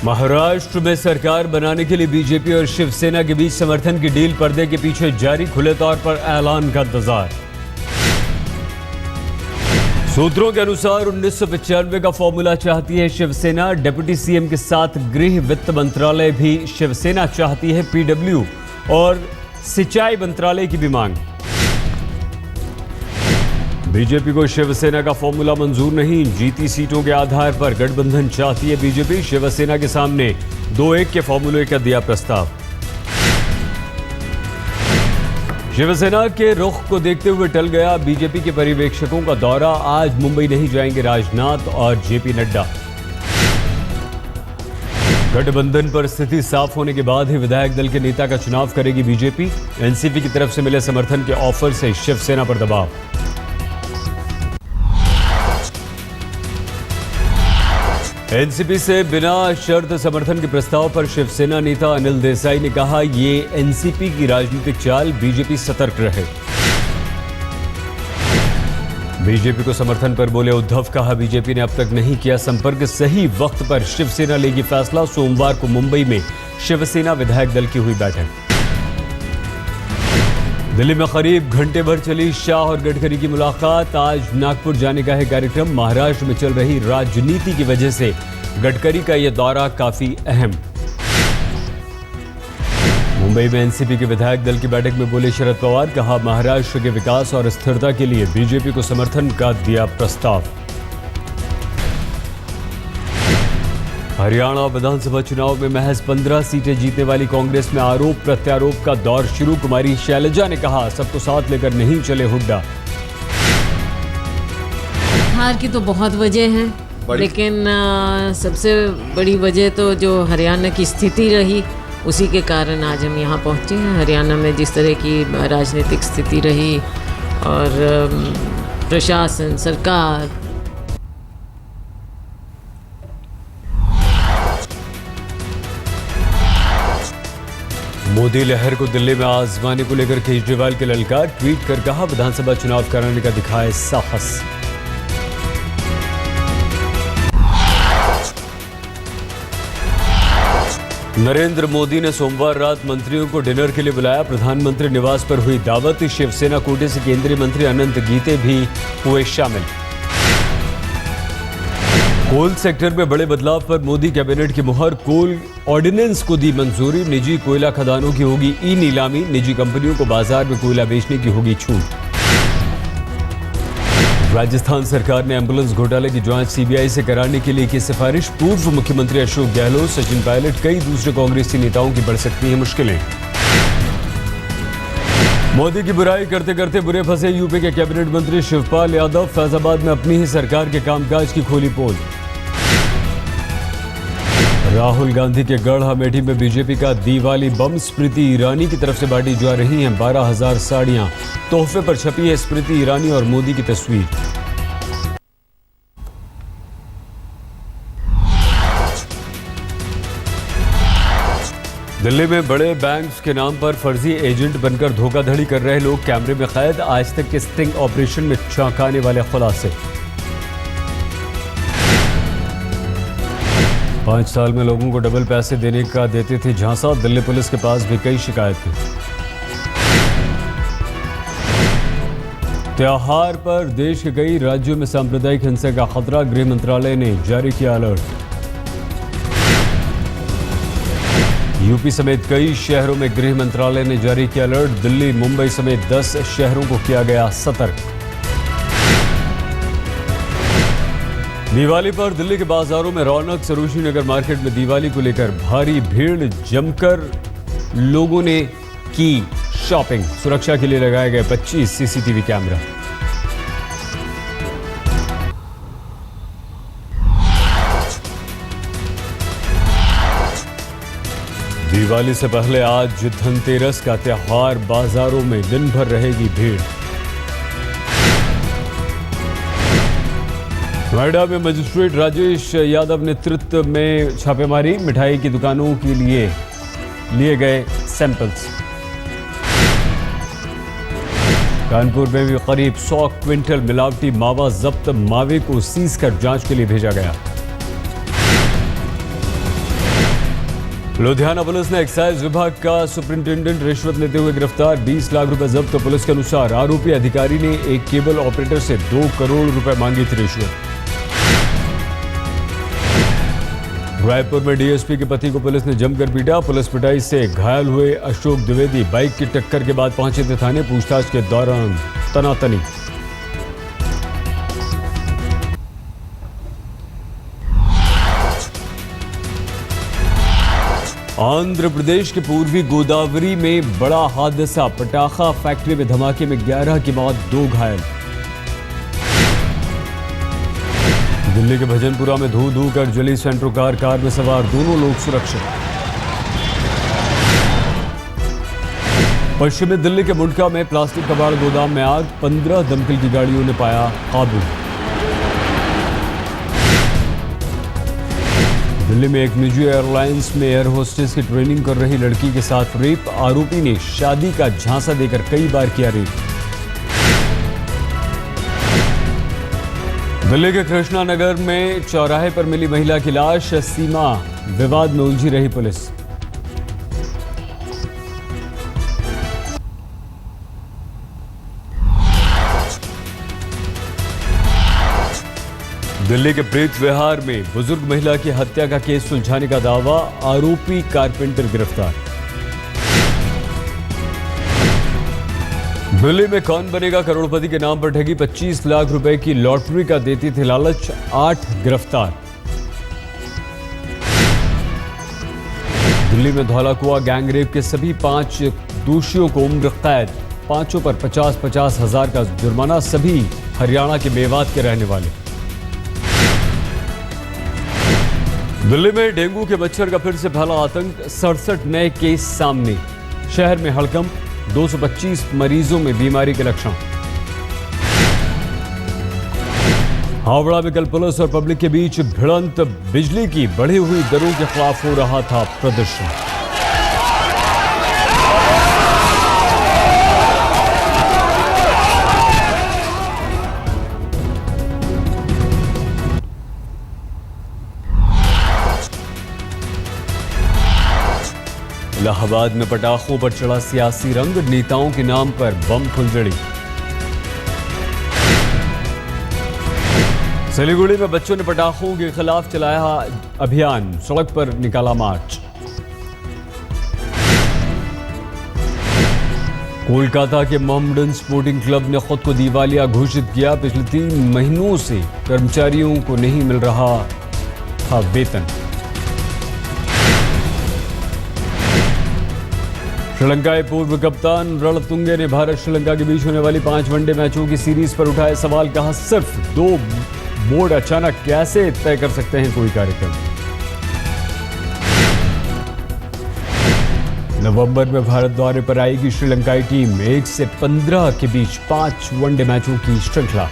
महाराष्ट्र में सरकार बनाने के लिए बीजेपी और शिवसेना के बीच समर्थन की डील पर्दे के पीछे जारी, खुले तौर पर ऐलान का इंतजार। सूत्रों के अनुसार 1995 का फॉर्मूला चाहती है शिवसेना। डिप्टी सीएम के साथ गृह वित्त मंत्रालय भी शिवसेना चाहती है। पीडब्ल्यू और सिंचाई मंत्रालय की भी मांग। बीजेपी को शिवसेना का फॉर्मूला मंजूर नहीं। जीती सीटों के आधार पर गठबंधन चाहती है बीजेपी। शिवसेना के सामने 2-1 के फॉर्मूले का दिया प्रस्ताव। शिवसेना के रुख को देखते हुए टल गया बीजेपी के पर्यवेक्षकों का दौरा। आज मुंबई नहीं जाएंगे राजनाथ और जेपी नड्डा। गठबंधन पर स्थिति साफ होने के बाद ही विधायक दल के नेता का चुनाव करेगी बीजेपी। एनसीपी की तरफ से मिले समर्थन के ऑफर से शिवसेना पर दबाव। एनसीपी से बिना शर्त समर्थन के प्रस्ताव पर शिवसेना नेता अनिल देसाई ने कहा, ये एनसीपी की राजनीतिक चाल, बीजेपी सतर्क रहे। बीजेपी को समर्थन पर बोले उद्धव, कहा बीजेपी ने अब तक नहीं किया संपर्क। सही वक्त पर शिवसेना लेगी फैसला। सोमवार को मुंबई में शिवसेना विधायक दल की हुई बैठक। दिल्ली में करीब घंटे भर चली शाह और गडकरी की मुलाकात। आज नागपुर जाने का है कार्यक्रम। महाराष्ट्र में चल रही राजनीति की वजह से गडकरी का यह दौरा काफी अहम। मुंबई में एनसीपी के विधायक दल की बैठक में बोले शरद पवार, कहा महाराष्ट्र के विकास और स्थिरता के लिए बीजेपी को समर्थन का दिया प्रस्ताव। हरियाणा विधानसभा चुनाव में महज 15 सीटें जीतने वाली कांग्रेस में आरोप प्रत्यारोप का दौर शुरू। कुमारी शैलजा ने कहा, सबको साथ लेकर नहीं चले हुड्डा। हार की तो बहुत वजह है, लेकिन सबसे बड़ी वजह तो जो हरियाणा की स्थिति रही, उसी के कारण आज हम यहाँ पहुँचे हैं। हरियाणा में जिस तरह की राजनीतिक स्थिति रही और प्रशासन, सरकार, मोदी लहर को दिल्ली में आजमाने को लेकर केजरीवाल के ललकार। ट्वीट कर कहा, विधानसभा चुनाव कराने का दिखाए साहस। नरेंद्र मोदी ने सोमवार रात मंत्रियों को डिनर के लिए बुलाया। प्रधानमंत्री निवास पर हुई दावत। शिवसेना कोटे से केंद्रीय मंत्री अनंत गीते भी हुए शामिल। कोल सेक्टर में बड़े बदलाव पर मोदी कैबिनेट की मुहर। कोल ऑर्डिनेंस को दी मंजूरी। निजी कोयला खदानों की होगी ई नीलामी। निजी कंपनियों को बाजार में कोयला बेचने की होगी छूट। राजस्थान सरकार ने एम्बुलेंस घोटाले की जांच सीबीआई से कराने के लिए की सिफारिश। पूर्व मुख्यमंत्री अशोक गहलोत, सचिन पायलट, कई दूसरे कांग्रेसी नेताओं की बढ़ सकती हैं मुश्किलें। मोदी की बुराई करते करते बुरे फंसे यूपी के कैबिनेट मंत्री शिवपाल यादव। फैजाबाद में अपनी ही सरकार के कामकाज की खोली पोल। राहुल गांधी के गढ़ अमेठी में बीजेपी का दिवाली बम। स्मृति ईरानी की तरफ से बांटी जा रही हैं 12,000 साड़ियां। तोहफे पर छपी है स्मृति ईरानी और मोदी की तस्वीर। दिल्ली में बड़े बैंक्स के नाम पर फर्जी एजेंट बनकर धोखाधड़ी कर रहे लोग कैमरे में कैद। आज तक के स्टिंग ऑपरेशन में चौंकाने वाले खुलासे। 5 साल में लोगों को डबल पैसे देने का देते थे झांसा। दिल्ली पुलिस के पास भी कई शिकायतें। त्योहार पर देश के कई राज्यों में सांप्रदायिक हिंसा का खतरा। गृह मंत्रालय ने जारी किया अलर्ट। यूपी समेत कई शहरों में गृह मंत्रालय ने जारी किया अलर्ट। दिल्ली, मुंबई समेत 10 शहरों को किया गया सतर्क। दिवाली पर दिल्ली के बाजारों में रौनक। सरोजनी नगर मार्केट में दिवाली को लेकर भारी भीड़। जमकर लोगों ने की शॉपिंग। सुरक्षा के लिए लगाए गए 25 सीसीटीवी कैमरा। दिवाली से पहले आज धनतेरस का त्योहार। बाजारों में दिन भर रहेगी भीड़। नोएडा में मजिस्ट्रेट राजेश यादव नेतृत्व में छापेमारी। मिठाई की दुकानों के लिए गए सैंपल्स। कानपुर में भी करीब 100 क्विंटल मिलावटी मावा जब्त। मावे को सीज कर जांच के लिए भेजा गया। लुधियाना पुलिस ने एक्साइज विभाग का सुपरिंटेंडेंट रिश्वत लेते हुए गिरफ्तार, 20 लाख रुपए जब्त। तो पुलिस के अनुसार आरोपी अधिकारी ने एक केबल ऑपरेटर से 2 करोड़ रुपए मांगी थी रिश्वत। रायपुर में डीएसपी के पति को पुलिस ने जमकर पीटा, पुलिस पिटाई से घायल हुए अशोक द्विवेदी बाइक की टक्कर के बाद पहुंचे थे थाने, पूछताछ के दौरान तनातनी। आंध्र प्रदेश के पूर्वी गोदावरी में बड़ा हादसा, पटाखा फैक्ट्री में धमाके में 11 की मौत, 2 घायल। दिल्ली के भजनपुरा में धू धू कर जली सेंट्रो कार में सवार दोनों लोग सुरक्षित। पश्चिमी दिल्ली के मुंडका में प्लास्टिक कबाड़ गोदाम में आग, 15 दमकल की गाड़ियों ने पाया काबू। दिल्ली में एक निजी एयरलाइंस में एयर होस्टेस की ट्रेनिंग कर रही लड़की के साथ रेप, आरोपी ने शादी का झांसा देकर कई बार किया रेप। दिल्ली के कृष्णा नगर में चौराहे पर मिली महिला की लाश, सीमा विवाद में उलझी रही पुलिस। दिल्ली के प्रीत विहार में बुजुर्ग महिला की हत्या का केस सुलझाने का दावा, आरोपी कारपेंटर गिरफ्तार। दिल्ली में कौन बनेगा करोड़पति के नाम पर ठगी, 25 लाख रुपए की लॉटरी का देती थी लालच, 8 गिरफ्तार। दिल्ली में धौलाकुआ गैंगरेप के सभी 5 दोषियों को उम्र कैद, 5 पर 50-50 हजार का जुर्माना, सभी हरियाणा के मेवात के रहने वाले। दिल्ली में डेंगू के मच्छर का फिर से फैला आतंक, 67 नए केस सामने, शहर में हड़कंप, 225 मरीजों में बीमारी के लक्षण। हावड़ा में कल पुलिस और पब्लिक के बीच भिड़ंत, बिजली की बढ़ी हुई दरों के खिलाफ हो रहा था प्रदर्शन। इलाहाबाद में पटाखों पर चढ़ा सियासी रंग, नेताओं के नाम पर बम फुलझड़ी। सिलीगुड़ी में बच्चों ने पटाखों के खिलाफ चलाया अभियान, सड़क पर निकाला मार्च। कोलकाता के मोहम्मडन स्पोर्टिंग क्लब ने खुद को दिवालिया घोषित किया, पिछले 3 महीनों से कर्मचारियों को नहीं मिल रहा था वेतन। श्रीलंका के पूर्व कप्तान रणतुंगे ने भारत श्रीलंका के बीच होने वाली 5 वनडे मैचों की सीरीज पर उठाए सवाल, कहा सिर्फ 2 बोर्ड अचानक कैसे तय कर सकते हैं कोई कार्यक्रम। नवंबर में भारत दौरे पर आएगी श्रीलंकाई टीम, 1 से 15 के बीच 5 वनडे मैचों की श्रृंखला।